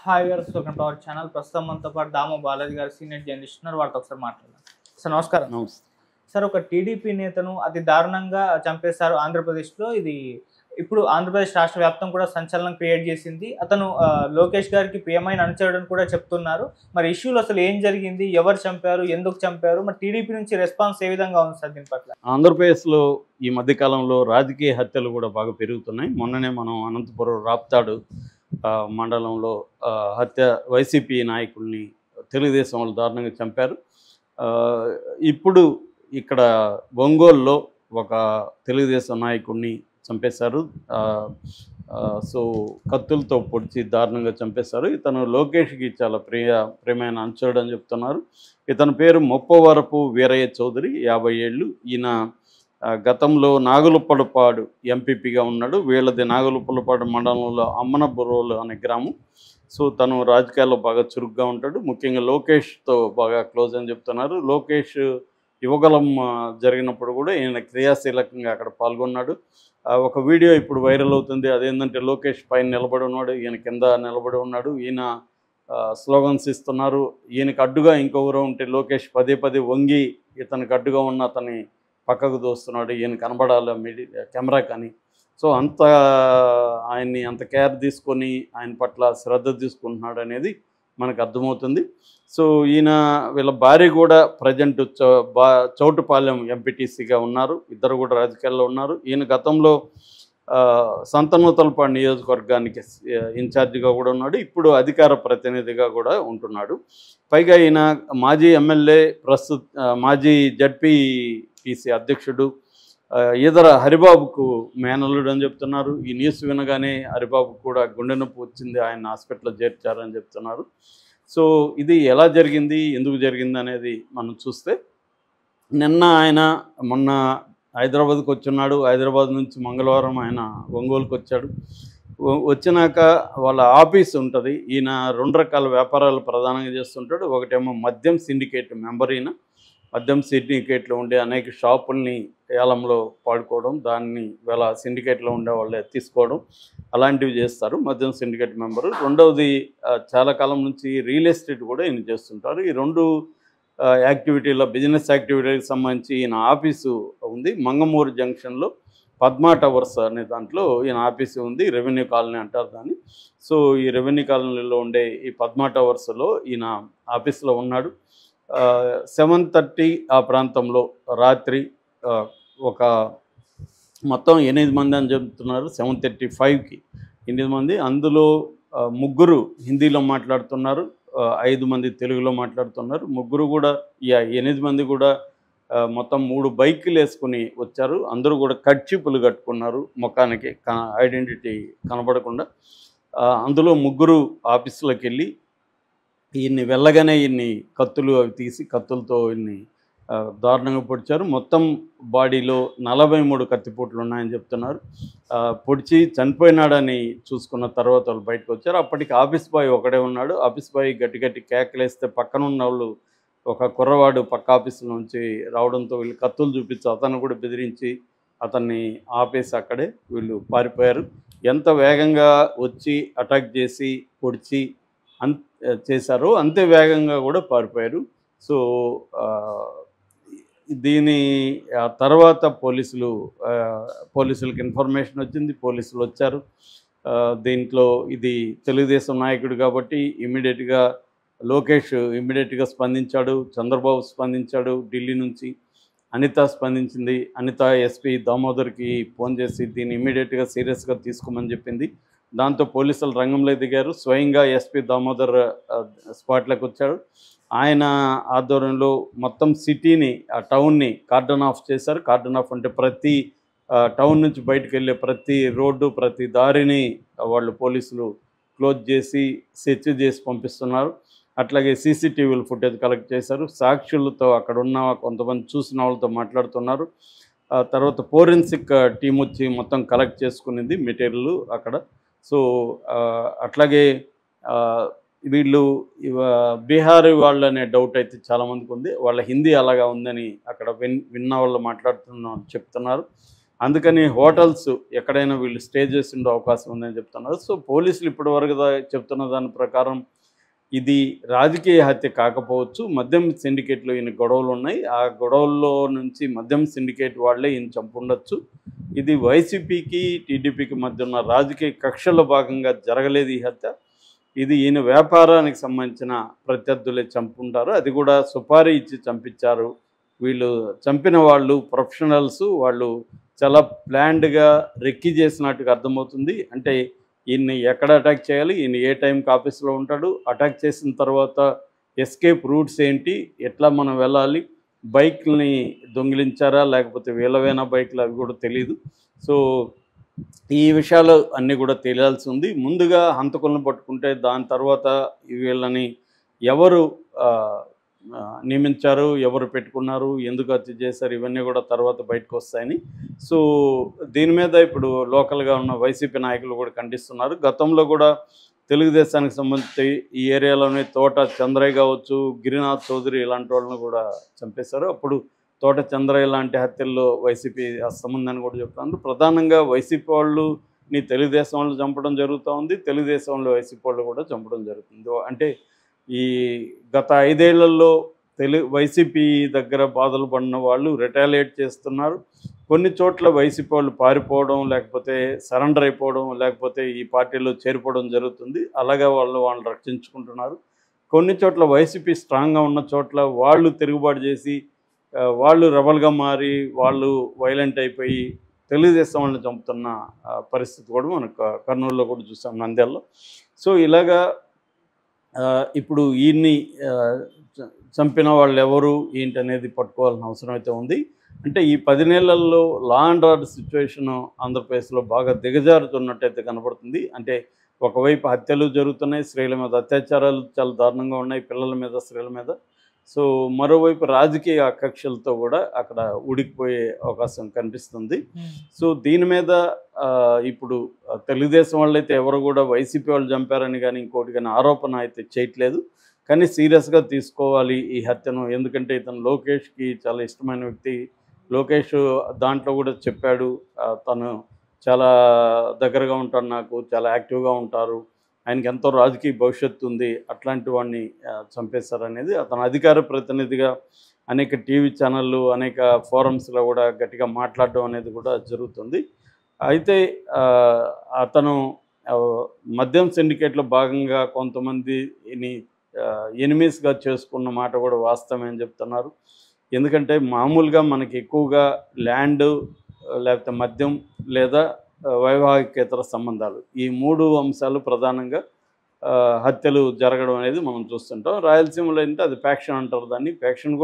Hi viewers, welcome to our channel. ప్రస్తుతం మనతో పాటు దాము బాలాజీ గారు సీనియర్ జర్నలిస్ట్ ఉన్నారు. వారితో ఒకసారి మాట్లాడదాం. సార్ నమస్కారం. నమస్తే. సార్, ఒక టీడీపీ నేతను అతి దారుణంగా చంపేశారు ఆంధ్రప్రదేశ్లో. ఇది ఇప్పుడు ఆంధ్రప్రదేశ్ రాష్ట్ర వ్యాప్తం కూడా సంచలనం క్రియేట్ చేసింది. అతను లోకేష్ గారికి ప్రియమైన అనుచరుడని కూడా చెప్తున్నారు. మరి ఇష్యూలో అసలు ఏం జరిగింది, ఎవరు చంపారు, ఎందుకు చంపారు, మరి టీడీపీ నుంచి రెస్పాన్స్ ఏ విధంగా ఉంది సార్ దీని పట్ల? ఆంధ్రప్రదేశ్లో ఈ మధ్యకాలంలో రాజకీయ హత్యలు కూడా బాగా పెరుగుతున్నాయి. మొన్ననే మనం అనంతపురం రాప్తాడు మండలంలో హత్య వైసీపీ నాయకుల్ని తెలుగుదేశం వాళ్ళు దారుణంగా చంపారు. ఇప్పుడు ఇక్కడ ఒంగోలులో ఒక తెలుగుదేశం నాయకుడిని చంపేశారు. సో కత్తులతో పొడిచి దారుణంగా చంపేశారు. ఇతను లోకేష్కి చాలా ప్రియమైన అనుచరుడు అని చెప్తున్నారు. ఇతని పేరు మొప్పవరపు వీరయ్య చౌదరి, 50 ఏళ్ళు. ఈయన గతంలో నాగులుప్పలపాడు ఎంపీపీగా ఉన్నాడు. వీళ్ళది నాగులుప్పలపాడు మండలంలో అమ్మనబురోలు అనే గ్రామం. సో తను రాజకీయాల్లో బాగా చురుగ్గా ఉంటాడు. ముఖ్యంగా లోకేష్తో బాగా క్లోజ్ అని చెప్తున్నారు. లోకేష్ యువగలం జరిగినప్పుడు కూడా ఈయన క్రియాశీలకంగా అక్కడ పాల్గొన్నాడు. ఒక వీడియో ఇప్పుడు వైరల్ అవుతుంది. అదేంటంటే లోకేష్ పైన నిలబడి ఉన్నాడు, ఈయన కింద నిలబడి ఉన్నాడు. ఈయన స్లోగన్స్ ఇస్తున్నారు. ఈయనకు అడ్డుగా ఇంకొకరు ఉంటే లోకేష్ పదే పదే వంగి ఇతనికి అడ్డుగా ఉన్న అతని పక్కకు దోస్తున్నాడు. ఈయన కనబడాలి కెమెరా కానీ. సో అంత ఆయన్ని అంత కేర్ తీసుకొని ఆయన పట్ల శ్రద్ధ తీసుకుంటున్నాడు అనేది మనకు అర్థమవుతుంది. సో ఈయన వీళ్ళ భార్య కూడా ప్రజెంట్ చౌటుపాలెం ఎంపీటీసీగా ఉన్నారు. ఇద్దరు కూడా రాజకీయాల్లో ఉన్నారు. ఈయన గతంలో సంతనూతలపాడు నియోజకవర్గానికి ఇన్ఛార్జిగా కూడా ఉన్నాడు. ఇప్పుడు అధికార ప్రతినిధిగా కూడా ఉంటున్నాడు. పైగా ఈయన మాజీ ఎమ్మెల్యే, మాజీ జడ్పీటీసీ అధ్యక్షుడు, ఈదర హరిబాబుకు మేనల్లుడు అని చెప్తున్నారు. ఈ న్యూస్ వినగానే హరిబాబుకు కూడా గుండె నొప్పి వచ్చింది, ఆయన హాస్పిటల్లో చేర్చారని చెప్తున్నారు. సో ఇది ఎలా జరిగింది, ఎందుకు జరిగింది అనేది మనం చూస్తే, మొన్న హైదరాబాద్కి వచ్చున్నాడు. హైదరాబాద్ నుంచి మంగళవారం ఆయన ఒంగోలుకి వచ్చాడు. వచ్చినాక వాళ్ళ ఆఫీస్ ఉంటుంది. ఈయన 2 రకాల వ్యాపారాలు ప్రధానంగా చేస్తుంటాడు. ఒకటేమో మద్యం సిండికేట్ మెంబర్. ఈయన మద్యం సిండికేట్లో ఉండే అనేక షాపుల్ని ఏలంలో పాడుకోవడం, దాన్ని వీళ్ళ సిండికేట్లో ఉండే వాళ్ళే తీసుకోవడం, అలాంటివి చేస్తారు. మద్యం సిండికేట్ మెంబరు. రెండవది చాలా కాలం నుంచి రియల్ ఎస్టేట్ కూడా ఈయన చేస్తుంటారు. ఈ 2 యాక్టివిటీలో, బిజినెస్ యాక్టివిటీకి సంబంధించి ఈయన ఆఫీసు ఉంది. మంగమూరు జంక్షన్లో పద్మా టవర్స్ అనే దాంట్లో ఈయన ఆఫీసు ఉంది. రెవెన్యూ కాలనీ అంటారు దాన్ని. సో ఈ రెవెన్యూ కాలనీలో ఉండే ఈ పద్మా టవర్స్లో ఈయన ఆఫీస్లో ఉన్నాడు. 7:30 ఆ ప్రాంతంలో రాత్రి ఒక మొత్తం 8 మంది అని చెప్తున్నారు. 7:35కి 8 మంది. అందులో 3 హిందీలో మాట్లాడుతున్నారు, 5 మంది తెలుగులో మాట్లాడుతున్నారు. 3 కూడా 8 మంది కూడా మొత్తం 3 బైకులు వేసుకుని వచ్చారు. అందరూ కూడా కర్చీపులు కట్టుకున్నారు ముఖానికి, ఐడెంటిటీ కనబడకుండా. అందులో 3 ఆఫీసులోకి వెళ్ళి ఈయన్ని వెళ్ళగానే ఈయన్ని కత్తులు అవి తీసి కత్తులతో ఈయన్ని దారుణంగా పొడిచారు. మొత్తం బాడీలో 43 కత్తిపోట్లు ఉన్నాయని చెప్తున్నారు. పొడిచి చనిపోయినాడని చూసుకున్న తర్వాత వాళ్ళు బయటకు వచ్చారు. అప్పటికి ఆఫీస్ బాయ్ ఒకడే ఉన్నాడు. ఆఫీస్ బాయ్ గట్టి గట్టి కేకలేస్తే పక్కన ఉన్న వాళ్ళు, ఒక కుర్రవాడు పక్క ఆఫీసు నుంచి రావడంతో వీళ్ళు కత్తులు చూపించి అతను కూడా బెదిరించి అతన్ని ఆపేసి అక్కడే వీళ్ళు పారిపోయారు. ఎంత వేగంగా వచ్చి అటాక్ చేసి పొడిచి చేశారో అంతే వేగంగా కూడా పారిపోయారు. సో దీని తర్వాత పోలీసులకు ఇన్ఫర్మేషన్ వచ్చింది. పోలీసులు వచ్చారు. దీంట్లో ఇది తెలుగుదేశం నాయకుడు కాబట్టి ఇమ్మీడియట్గా లోకేష్ స్పందించాడు, చంద్రబాబు స్పందించాడు, ఢిల్లీ నుంచి అనిత స్పందించింది. అనిత ఎస్పీ దామోదర్కి ఫోన్ చేసి దీన్ని ఇమ్మీడియట్గా సీరియస్గా తీసుకోమని చెప్పింది. దాంతో పోలీసులు రంగంలో దిగారు. స్వయంగా ఎస్పీ దామోదర్ స్పాట్లోకి వచ్చాడు. ఆయన ఆధ్వర్యంలో మొత్తం సిటీని, ఆ టౌన్ని కార్డన్ ఆఫ్ చేశారు. కార్డన్ ఆఫ్ అంటే ప్రతి టౌన్ నుంచి బయటకు వెళ్ళే ప్రతి రోడ్డు, ప్రతి దారిని వాళ్ళు పోలీసులు క్లోజ్ చేసి సెర్చ్ చేసి పంపిస్తున్నారు. అట్లాగే సీసీటీవీల ఫుటేజ్ కలెక్ట్ చేశారు. సాక్షులతో, అక్కడ ఉన్న కొంతమంది చూసిన వాళ్ళతో మాట్లాడుతున్నారు. తర్వాత ఫోరెన్సిక్ టీం వచ్చి మొత్తం కలెక్ట్ చేసుకునేది మెటీరియల్ అక్కడ. సో అట్లాగే వీళ్ళు బీహారీ వాళ్ళు అనే డౌట్ అయితే చాలామందికి ఉంది. వాళ్ళ హిందీ అలాగా ఉందని అక్కడ విన్న వాళ్ళు చెప్తున్నారు. అందుకని హోటల్స్ ఎక్కడైనా వీళ్ళు స్టే చేసిండే అవకాశం ఉందని చెప్తున్నారు. సో పోలీసులు ఇప్పటివరకు చెప్తున్న దాని ప్రకారం ఇది రాజకీయ హత్య కాకపోవచ్చు, మద్యం సిండికేట్లో ఈయన గొడవలు ఉన్నాయి, ఆ గొడవల్లో నుంచి మద్యం సిండికేట్ వాళ్ళే ఈయన చంపుండొచ్చు. ఇది వైసీపీకి టీడీపీకి మధ్య ఉన్న రాజకీయ కక్షల్లో భాగంగా జరగలేదు ఈ హత్య. ఇది ఈయన వ్యాపారానికి సంబంధించిన ప్రత్యర్థులే చంపుంటారు, అది కూడా సుపారీ ఇచ్చి చంపించారు. వీళ్ళు చంపిన వాళ్ళు ప్రొఫెషనల్స్, వాళ్ళు చాలా ప్లాన్డ్గా రెక్కి చేసినట్టుగా అర్థమవుతుంది. అంటే ఈయన్ని ఎక్కడ అటాక్ చేయాలి, ఈయన ఏ టైంకి ఆఫీస్లో ఉంటాడు, అటాక్ చేసిన తర్వాత ఎస్కేప్ రూట్స్ ఏంటి, ఎట్లా మనం వెళ్ళాలి, బైక్ని దొంగిలించారా లేకపోతే వీళ్ళవేనా బైక్లు అవి కూడా తెలియదు. సో ఈ విషయాలు అన్నీ కూడా తెలియాల్సి ఉంది. ముందుగా హంతకులను పట్టుకుంటే దాని తర్వాత వీళ్ళని ఎవరు నియమించారు, ఎవరు పెట్టుకున్నారు, ఎందుకు హత్య చేశారు, ఇవన్నీ కూడా తర్వాత బయటకు వస్తాయని. సో దీని మీద ఇప్పుడు లోకల్గా ఉన్న వైసీపీ నాయకులు కూడా ఖండిస్తున్నారు. గతంలో కూడా తెలుగుదేశానికి సంబంధించి ఈ ఏరియాలోనే తోట చంద్రయ్య కావచ్చు, గిరినాథ్ చౌదరి ఇలాంటి వాళ్ళని కూడా చంపేశారు. అప్పుడు తోట చంద్రయ్య లాంటి హత్యల్లో వైసీపీ హస్తముందని కూడా చెప్తున్నారు. ప్రధానంగా వైసీపీ వాళ్ళని తెలుగుదేశం వాళ్ళు చంపడం జరుగుతూ ఉంది, తెలుగుదేశం వాళ్ళు వైసీపీ వాళ్ళు కూడా చంపడం జరుగుతుంది. అంటే ఈ గత 5 ఏళ్లలో వైసీపీ దగ్గర బాధలు పడిన వాళ్ళు రిటాలియేట్ చేస్తున్నారు. కొన్ని చోట్ల వైసీపీ వాళ్ళు పారిపోవడం, లేకపోతే సరెండర్ అయిపోవడం, లేకపోతే ఈ పార్టీలో చేరిపోవడం జరుగుతుంది. అలాగే వాళ్ళని రక్షించుకుంటున్నారు. కొన్ని చోట్ల వైసీపీ స్ట్రాంగ్గా ఉన్న చోట్ల వాళ్ళు తిరుగుబాటు చేసి వాళ్ళు రెబల్గా మారి వాళ్ళు వైలెంట్ అయిపోయి తెలుగుదేశం వాళ్ళని చంపుతున్న పరిస్థితి కూడా మనకు కర్నూలులో కూడా చూసాం, నంద్యాలలో. సో ఇలాగా ఇప్పుడు ఈయన్ని చంపిన వాళ్ళు ఎవరు ఏంటి అనేది పట్టుకోవాల్సిన అవసరం అయితే ఉంది. అంటే ఈ 10 నెలల్లో లా అండ్ ఆర్డర్ సిచ్యువేషన్ ఆంధ్రప్రదేశ్లో బాగా దిగజారుతున్నట్టయితే కనపడుతుంది. అంటే ఒకవైపు హత్యలు జరుగుతున్నాయి, స్త్రీల మీద అత్యాచారాలు చాలా దారుణంగా ఉన్నాయి, పిల్లల మీద, స్త్రీల మీద. సో మరోవైపు రాజకీయ కక్షలతో కూడా అక్కడ ఉడికిపోయే అవకాశం కనిపిస్తుంది. సో దీని మీద ఇప్పుడు తెలుగుదేశం వాళ్ళు అయితే ఎవరు కూడా వైసీపీ వాళ్ళు చంపారని కానీ ఇంకోటి కానీ ఆరోపణ అయితే చేయట్లేదు. కానీ సీరియస్గా తీసుకోవాలి ఈ హత్యను. ఎందుకంటే ఇతను లోకేష్కి చాలా ఇష్టమైన వ్యక్తి. లోకేష్ దాంట్లో కూడా చెప్పాడు, తను చాలా దగ్గరగా ఉంటాడు, నాకు చాలా యాక్టివ్గా ఉంటారు, ఆయనకి ఎంతో రాజకీయ భవిష్యత్తు ఉంది, అట్లాంటి వాడిని చంపేశారనేది అతను అధికార ప్రతినిధిగా అనేక టీవీ ఛానళ్ళు, అనేక ఫోరమ్స్లో కూడా గట్టిగా మాట్లాడడం అనేది కూడా జరుగుతుంది. అయితే అతను మద్యం సిండికేట్లో భాగంగా కొంతమందిని ఎనిమీస్గా చేసుకున్న మాట కూడా వాస్తవమే అని చెప్తున్నారు. ఎందుకంటే మామూలుగా మనకి ఎక్కువగా ల్యాండ్, లేకపోతే మద్యం, లేదా వైవాహికేతర సంబంధాలు, ఈ 3 అంశాలు ప్రధానంగా హత్యలు జరగడం అనేది మనం చూస్తుంటాం. రాయలసీమలో అంటే అది ఫ్యాక్షన్ అంటారు దాన్ని. ఫ్యాక్షన్ కూడా